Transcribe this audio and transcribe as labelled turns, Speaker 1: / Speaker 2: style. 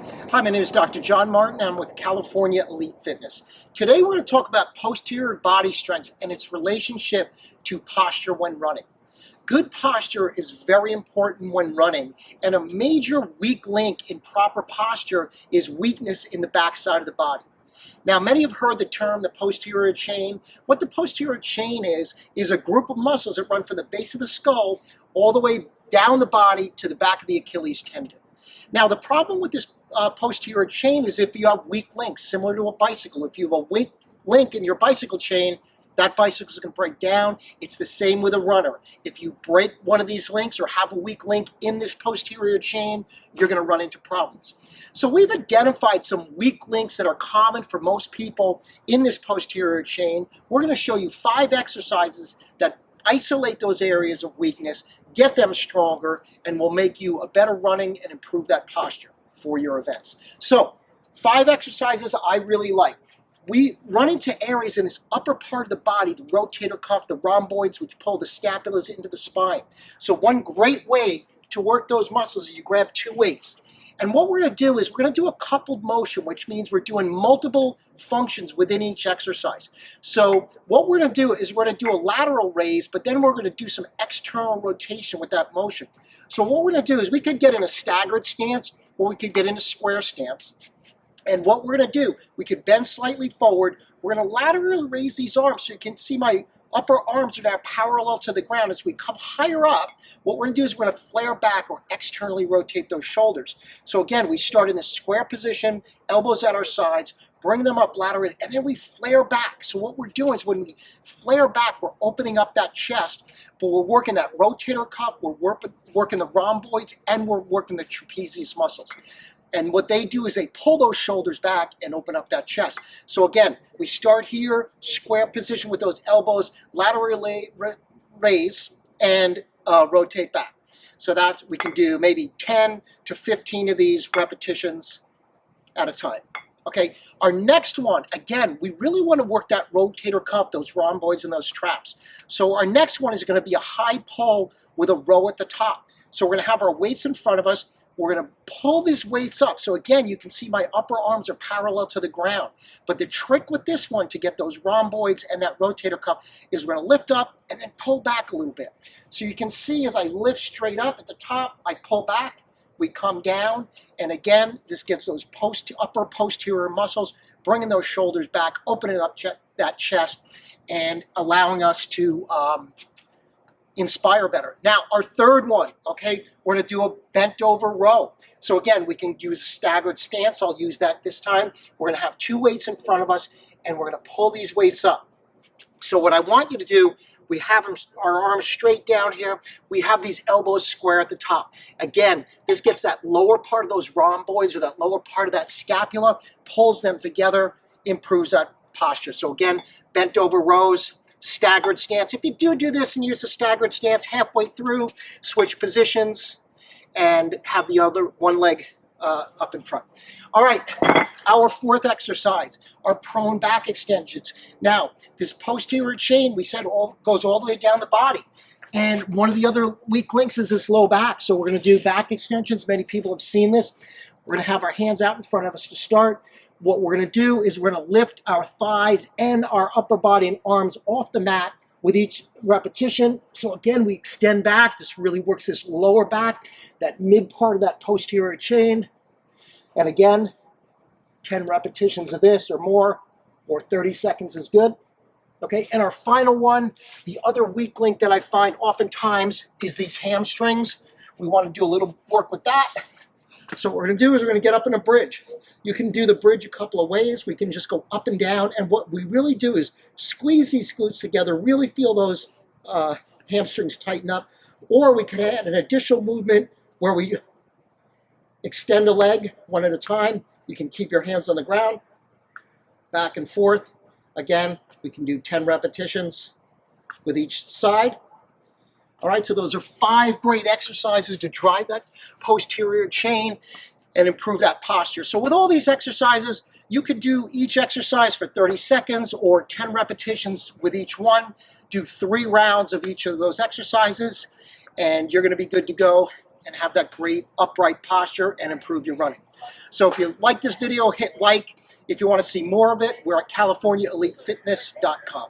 Speaker 1: Hi, my name is Dr. John Martin. I'm with California Elite Fitness. Today we're going to talk about posterior body strength and its relationship to posture when running. Good posture is very important when running, and a major weak link in proper posture is weakness in the backside of the body. Now, many have heard the term the posterior chain. What the posterior chain is a group of muscles that run from the base of the skull all the way down the body to the back of the Achilles tendon. Now, the problem with this posterior chain is if you have weak links, similar to a bicycle. If you have a weak link in your bicycle chain, that bicycle is going to break down. It's the same with a runner. If you break one of these links or have a weak link in this posterior chain, you're going to run into problems. So we've identified some weak links that are common for most people in this posterior chain. We're going to show you 5 exercises that isolate those areas of weakness, get them stronger, and will make you a better running and improve that posture for your events. So 5 exercises I really like. We run into areas in this upper part of the body, the rotator cuff, the rhomboids, which pull the scapulas into the spine. So one great way to work those muscles is you grab 2 weights. And what we're going to do is we're going to do a coupled motion, which means we're doing multiple functions within each exercise. So what we're going to do is we're going to do a lateral raise, but then we're going to do some external rotation with that motion. So what we're going to do is we could get in a staggered stance, or we could get in a square stance. And what we're going to do, we could bend slightly forward. We're going to laterally raise these arms so you can see my upper arms are now parallel to the ground. As we come higher up, what we're going to do is we're going to flare back or externally rotate those shoulders. So again, we start in the square position, elbows at our sides, bring them up laterally, and then we flare back. So what we're doing is when we flare back, we're opening up that chest, but we're working that rotator cuff, we're working the rhomboids, and we're working the trapezius muscles. And what they do is they pull those shoulders back and open up that chest. So again, we start here, square position with those elbows, laterally raise, and rotate back. So that's, we can do maybe 10 to 15 of these repetitions at a time. Okay, our next one, again, we really want to work that rotator cuff, those rhomboids and those traps. So our next one is going to be a high pull with a row at the top. So we're going to have our weights in front of us. We're going to pull these weights up. So again, you can see my upper arms are parallel to the ground. But the trick with this one to get those rhomboids and that rotator cuff is we're going to lift up and then pull back a little bit. So you can see as I lift straight up at the top, I pull back, we come down, and again, this gets those upper posterior muscles, bringing those shoulders back, opening up that chest, and allowing us to inspire better. Now, our third one, okay, we're going to do a bent over row. So again, we can use a staggered stance. I'll use that this time. We're going to have 2 weights in front of us, and we're going to pull these weights up. So what I want you to do, we have our arms straight down here. We have these elbows square at the top. Again, this gets that lower part of those rhomboids or that lower part of that scapula, pulls them together, improves that posture. So again, bent over rows, staggered stance. If you do this and use a staggered stance halfway through, switch positions and have the other one leg up in front. All right, our 4th exercise are prone back extensions. Now, this posterior chain, we said, goes all the way down the body. And one of the other weak links is this low back. So we're going to do back extensions. Many people have seen this. We're going to have our hands out in front of us to start. What we're going to do is we're going to lift our thighs and our upper body and arms off the mat with each repetition. So again, we extend back. This really works this lower back, that mid part of that posterior chain. And again, 10 repetitions of this or more, or 30 seconds is good. Okay, and our final one, the other weak link that I find oftentimes is these hamstrings. We want to do a little work with that. So what we're going to do is we're going to get up in a bridge. You can do the bridge a couple of ways. We can just go up and down. And what we really do is squeeze these glutes together, really feel those hamstrings tighten up. Or we could add an additional movement where we extend a leg one at a time. You can keep your hands on the ground, back and forth. Again, we can do 10 repetitions with each side. All right, so those are 5 great exercises to drive that posterior chain and improve that posture. So with all these exercises, you could do each exercise for 30 seconds or 10 repetitions with each one. Do 3 rounds of each of those exercises, and you're going to be good to go and have that great upright posture and improve your running. So if you like this video, hit like. If you want to see more of it, we're at CaliforniaEliteFitness.com.